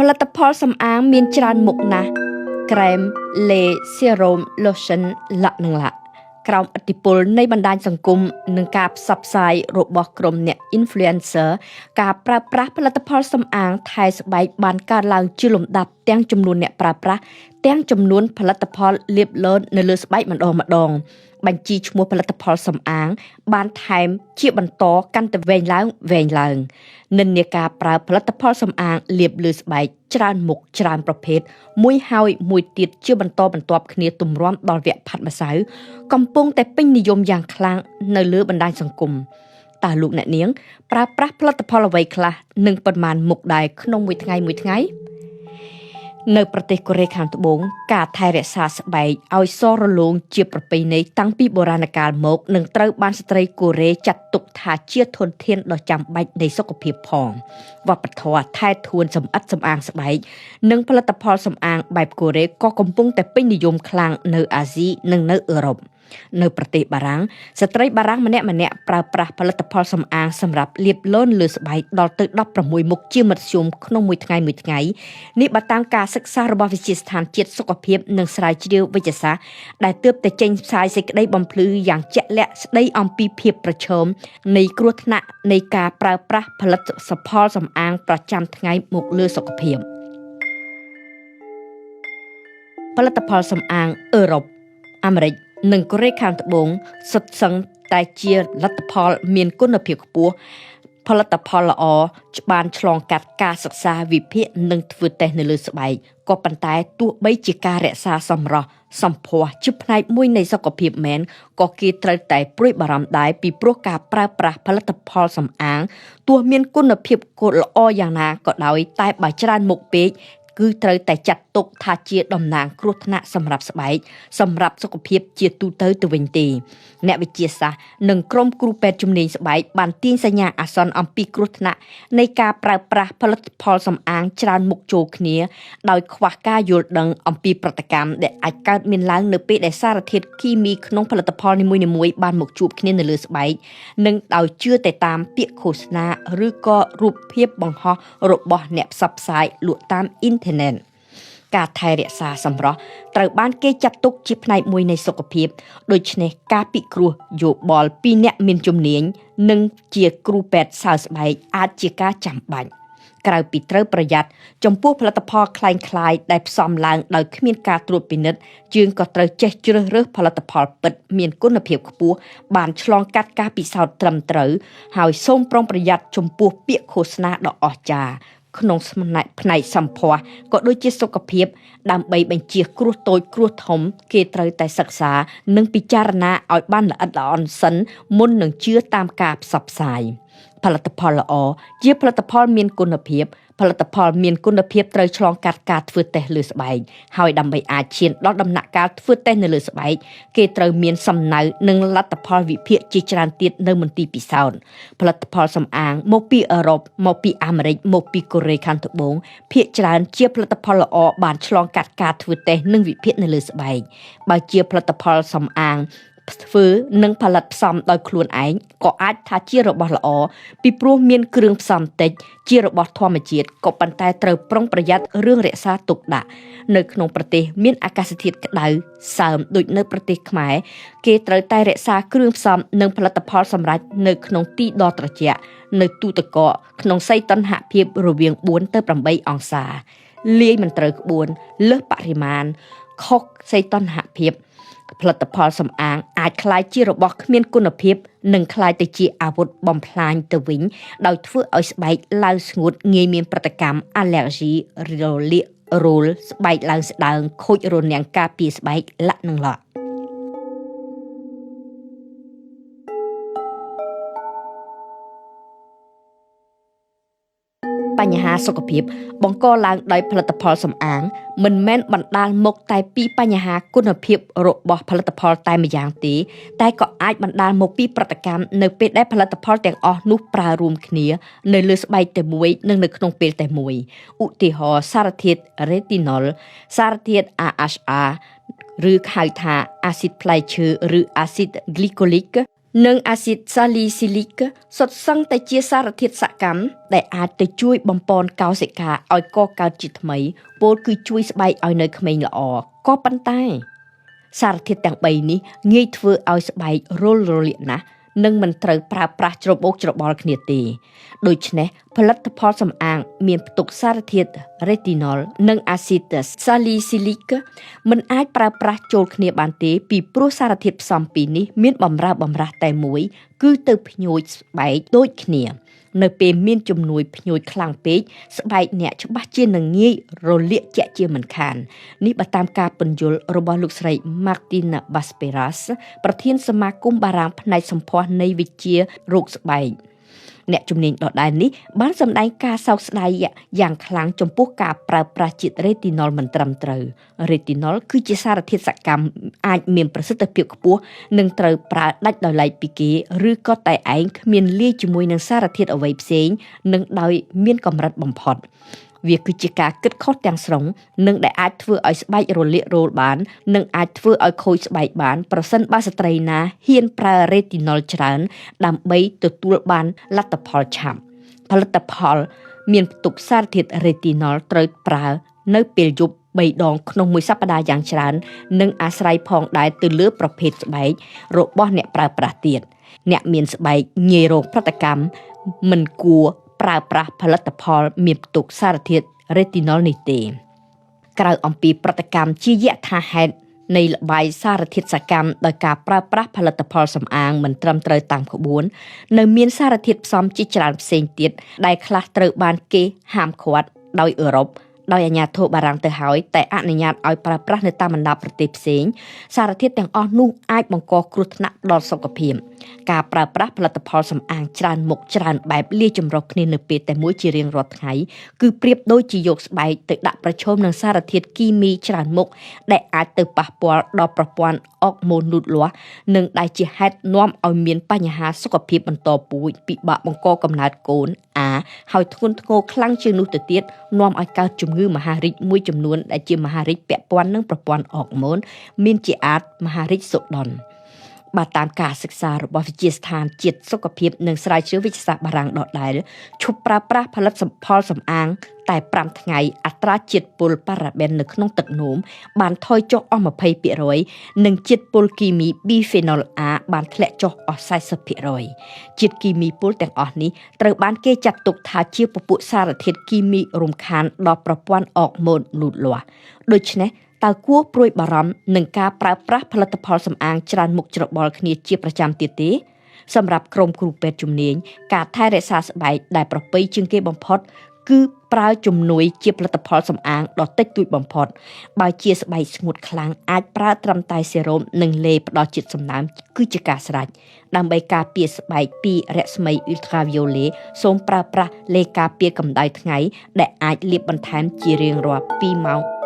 ลตภัณฑ์สำอางมีจานหมกนะแครมเลเซรั่มโลชั่นละหนึ่งละกล่าวอธิปลในบรรดาสังคมหนึ่งการซับไซโรบกรมเนี่ยอินฟลูเอนเซอร์การปราบปรามผลิตภัณฑ์สำอางไทยสบายบานการลางจุลมดับเตียงจำนวนเนี่ยปราบปรามเตียงจำนวนผลิตภัณฑ์เรียบเลิศในเลือดสบายมันดองบัญชีชมัวผลิตภัณฑ์สำอางบานไทม์เชี่ยบันโตกันแต่เวงล้างนินเนกาปราผลิตภัณฑ์สำอางเรียบเลือดสบายจานหมกจานประเภทมวยเฮามวยติดเชี่ยบันโตบคเนียตุ่มร้อนดอลเวียพัดมาสาวกำปงแต่เป็นนิยมอย่างคลั่งในเลือบรรดาสังคมตาลูกแหนเนียงปราผลิตภัณฑ์ไว้คลาหนึ่งประมาณหมกได้ขนมมวยไงในประเทศกอเรขันตบงการไทยเรศาสบายเอาโซรลงเจียประเพณีตั้งปีโบราณกาลมกหนึ่งเต้าบ้านสตรีกอเรจัดตกถาเชี่ยทนเทียนดอกจำใบในสกปรกพองว่าปทว่าไทยทวนสำอัดสำอางสบายหนึ่งผลิตภัณฑ์สำอางใบกอเรก็กำปงแต่เป็นนิยมคลางในอาเซียนในยุโรปในประเทศบารังสตรีบารังมันเนี่ยปราผลิตภัณฑ์สำอางสำหรับเลียบล้นเลือสบายดอลตึกดับประมวยมุกเชี่ยมัดชุมขนมมวยไงนี่บัตรการศึกษาระบบวิจิตรสถานจิตสุขภาพหนึ่งสายเดียววิจัยศาสตร์ได้เติบแต่เจนสายสิกได้บำพลืออย่างเจและได้อมปีเพียบประชมในกรุธนะในการปราผลิตภัณฑ์สำอางประจำไงมุกเลือสุขภาพผลิตภัณฑ์สำอางยุโรปอเมริกหนึ่งกเรขันตบงสดสังแต่เจียรัตพอลเมียนกุนเพียกปัวผลิตภัณฑ์ละออบานฉลองกัดการศึกษาวิเพียหนึ่งฟื้นแต่ในเลือดสบายก็ปันตายตัวใบจิการเรศาสมรสัมพัวจุบในมวยในสกปรกแมนก็กีตรแต่ปรุยบารมได้ปีโปรกาปราผลิตภัณฑ์สำอางตัวเมียนกุนเพียบกดละออย่างนาก็ได้ใต้ใบจานหมกเป๊กคือเตยแต่จัดตกทาเจียดำนางครุฑนะสำหรับสบายสำหรับสุขภาพเจียตูเตยตัวเวนตีเนวิเจียสาหนึ่งกรมครูแปดจุมนีสบายบันตีนสัญญาอาซอนอัมปีครุฑนะในการปราผลิตภัณฑ์สำอางจานมุกโจคเนียโดยควักกาโยดังอัมปีปฏิกรรมเด็ดอาจการมีล้างเนื้อเป็ดในสารทิศที่มีขนมผลิตภัณฑ์ในมวยบานมุกจูบเนียในเลือสบายหนึ่งโดยเชื่อแต่ตามเปียโฆษณาหรือก็รูปเพียบบังฮอรบเน็บซับไซหลุดตามอินเทอร์เน็ตการไทยเรศาสำรอตราบ้านเกจัดตุกจิบในมวยในสุขภาพโดยเฉพาะการปิครูโยบอลปีเนมินจุมเนียงหนึ่งเจียครูแปดสาวสบายอาจเจียกาจำบันกลายปิดเตอร์ประหยัดจมพวกผลิตภัณฑ์คลายได้ซ้อมล้างโดยขมิ้นการตรวจปินิดจึงก็เตอร์เจเจอเรื่องผลิตภัณฑ์เปิดเมียนกุนเพียบขปัวบานฉลองกัดการปิดสาวตรำเตอร์หายส้มปรองประหยัดจมพวกเปียโฆษณาดอกอจาขนมสมัยในสัมพัวก็โดยเจสุขภาพดำใบบัญชีครัวโตยครัวถมเกตรแต่ศึกษาหนึ่งพิจารณาเอาบ้านละอัดละอ่อนสันมุนหนึ่งเชื้อตามกาบสับสายผลิตภัณฑ์ละอเยี่ยผลิตภัณฑ์มีคุณภาพผลิตภัณฑ์มีคุณภาพเตยฉลองการฟื้นแต่เลือดสบายหายดำใบอาเชียนดอกดำหนักการฟื้นแต่ในเลือดสบายเกตรมีสำเนาหนึ่งรัตภัณฑ์วิเพียจิจรันติดในมันตีปีศาจผลิตภัณฑ์สำอางโมปียุโรปโมปีอเมริกโมปีกอเรขันตบงเพียจรันเจียผลิตภัณฑ์ละอบานฉลองการฟื้นแต่หนึ่งวิเพียในเลือดสบายบางเจียผลิตภัณฑ์สำอางฟื้นหนึ่งผลิตซ้ำโดยครูนไอก็อาจทาเจียระบาดละอปีปลัวเมียนเครื่องซ้ำเต็ดเจียระบาดธรรมจิตก็ปันแต่เติมปรองประหยัดเรื่องเรศาตกดะในขนมประเทศเมียนอากาศធាតុក្តៅសើមដូចនៅប្រទេសខ្មែរគេត្រូវតែរក្សាគ្រឿងផ្សំនិងផលិតផលសម្រាប់នៅក្នុងទីដ៏ត្រជាក់នៅទូទឹកកកក្នុងសីតុណ្ហភាពរវាង4ទៅ8អង្សាលាយមិនត្រូវក្បួនលើសបរិមាណខុសសីតុណ្ហភាពผลิตภัณฑ์สำอางอาจคล้ายជារបស់គ្មានគុណភាពនិងคล้ายទៅជាអាវុធបំផ្លាញទៅវិញដោយធ្វើឲ្យស្បែកឡើងស្ងួតងាយមានប្រតិកម្មអាឡែហ្ស៊ីរលាករោលស្បែកឡើងស្ដើងខូចរនាំងការពារស្បែកលាក់នឹងលាក់បញ្ហាសុខភាពបង្កឡើងដោយផលិតផលសម្អាងមិនមែនបណ្ដាលមកតែពីបញ្ហាគុណភាពរបស់ផលិតផលតែម្យ៉ាងទេតែក៏អាចបណ្ដាលមកពីប្រតិកម្មនៅពេលដែលផលិតផលទាំងអស់នោះប្រើរួមគ្នានៅលើស្បែកតែមួយនិងនៅក្នុងពេលតែមួយឧទាហរណ៍សារធាតុ retinol សារធាតុ AHA ឬហៅថាអាស៊ីតផ្លែឈើឬអាស៊ីត glycolic និងអាស៊ីតសាលីស៊ីលីកសុទ្ធសឹងតែជាសារធាតុសកម្មដែលអាចទៅជួយបំពន់កោសិកាឲ្យកកើតជាថ្មីពោលគឺជួយស្បែកឲ្យនៅក្មេងល្អក៏ប៉ុន្តែសារធាតុទាំង3នេះងាយធ្វើឲ្យស្បែករលរលាកណាស់និងមិនត្រូវប្រើប្រាស់ច្របូកច្របល់គ្នាទេដូច្នេះផលិតផលសម្អាងមានផ្ទុកសារធាតុ retinol និង acid salicylic មិនអាចប្រើប្រាស់ចូលគ្នាបានទេពីព្រោះសារធាតុផ្សំពីរនេះមានបម្រើបម្រាស់តែមួយគឺទៅភ្ញួយស្បែកដូចគ្នានៅពេលមានជំនួយភ្ញួយខ្លាំងពេកស្បែកអ្នកច្បាស់ជានឹងងាយរលាកជាក់ជាមិនខាននេះបើតាមការពន្យល់របស់លោកស្រី Martina Basperas ប្រធានសមាគមបារាំងផ្នែកសម្ផស្សនៃវិទ្យារោគស្បែកអ្នកជំនាញដដែលនេះបានសម្ដែងការសោកស្ដាយយ៉ាងខ្លាំងចំពោះការប្រើប្រាស់ជាតិ retinol មិនត្រឹមត្រូវ retinol គឺជាសារធាតុសកម្មអាចមានប្រសិទ្ធភាពខ្ពស់និងត្រូវប្រើដាច់ដោយឡែកពីគេឬក៏តែឯងគ្មានលាយជាមួយនឹងសារធាតុអ្វីផ្សេងនិងដោយមានកម្រិតបំផុតវាគឺជាការគិតខុសទាំងស្រុងនិងដែលអាចធ្វើឲ្យស្បែករលាករលបាននិងអាចធ្វើឲ្យខូចស្បែកបានប្រសិនបើស្ត្រីណាហ៊ានប្រើ retinol ច្រើនដើម្បីទទួលបានលទ្ធផលឆាប់ផលិតផលមានផ្ទុកសារធាតុ retinol ត្រូវប្រើនៅពេលយប់3ដងក្នុងមួយសប្តាហ៍យ៉ាងច្រើននិងអាស្រ័យផងដែរទៅលើប្រភេទស្បែករបស់អ្នកប្រើប្រាស់ទៀតអ្នកមានស្បែកងាយរងប្រតិកម្មមិនគួរប្រើប្រាស់ផលិតផលមានផ្ទុកសារធាតុ retinol នេះទេក្រៅអំពីប្រតិកម្មជាយថាហេតុនៃល្បាយសារធាតុសកម្មដោយការប្រើប្រាស់ផលិតផលសម្អាងមិនត្រឹមត្រូវតាមក្បួននៅមានសារធាតុផ្សំជាច្រើនផ្សេងទៀតដែលខ្លះត្រូវបានគេហាមឃាត់ដោយអឺរ៉ុបដោយអាជ្ញាធរបារាំងទៅហើយតែអនុញ្ញាតឲ្យប្រើប្រាស់នៅតាមបណ្ដាប្រទេសផ្សេងសារធាតុទាំងអស់នោះអាចបង្កគ្រោះថ្នាក់ដល់សុខភាពការប្រើប្រាស់ផលិតផលសម្អាងច្រើនមុខច្រើនបែបលាយចម្រុះគ្នានៅពេលតែមួយជារៀងរាល់ថ្ងៃគឺប្រៀបដូចជាយកស្បែកទៅដាក់ប្រឈមនឹងសារធាតុគីមីច្រើនមុខដែលអាចទៅប៉ះពាល់ដល់ប្រព័ន្ធអុកម៉ូនលូតលាស់និងដែលជាហេតុនាំឲ្យមានបញ្ហាសុខភាពបន្តពូជពិបាកបង្កកំណើតកូនហើយធ្ងន់ធ្ងរខ្លាំងជាងនោះទៅទៀតនាំឲ្យកើតជំងឺមហារីកមួយចំនួនដែលជាមហារីកពាក់ព័ន្ធនឹងប្រព័ន្ធអុកម៉ូនមានជាអាចមហារីកសូដុនបាទតាមការសិក្សារបស់វិទ្យាស្ថានជាតិសុខភាពនិងស្រាវជ្រាវវិទ្យាសាស្ត្របារាំងដដែលឈប់ប្រើប្រាស់ផលិតផលសម្អាងតែ5ថ្ងៃអត្រាជាតិពុលប៉ារ៉ាប៊ែននៅក្នុងទឹកនោមបានថយចុះអស់ 20% និងជាតិពុលគីមី Bisphenol A បានធ្លាក់ចុះអស់ 40% ជាតិគីមីពុលទាំងអស់នេះត្រូវបានគេចាត់ទុកថាជាពពួកសារធាតុគីមីរំខានដល់ប្រព័ន្ធអុកម៉ូនលូតលាស់ដូច្នេះតើគួរព្រួយបារម្ភនឹងការប្រើប្រាស់ផលិតផលសម្អាងច្រើនមុខច្របល់គ្នាជាប្រចាំទៀតទេសម្រាប់ក្រុមគ្រូពេទ្យជំនាញការថែរក្សាស្បែកដែលប្រពៃជាងគេបំផុតគឺប្រើជំនួយជាផលិតផលសម្អាងដ៏តិចតួចបំផុតបើជាស្បែកស្ងួតខ្លាំងអាចប្រើត្រឹមតែសេរ៉ូមនិងឡេផ្ដល់ជាតិសំណើមគឺជាការស្រេចដើម្បីការពារស្បែកពីរស្មី ultraviolet សូមប្រើប្រាស់ឡេការពារកម្ដៅថ្ងៃដែលអាចលាបបន្ថែមជារៀងរាល់2ម៉ោង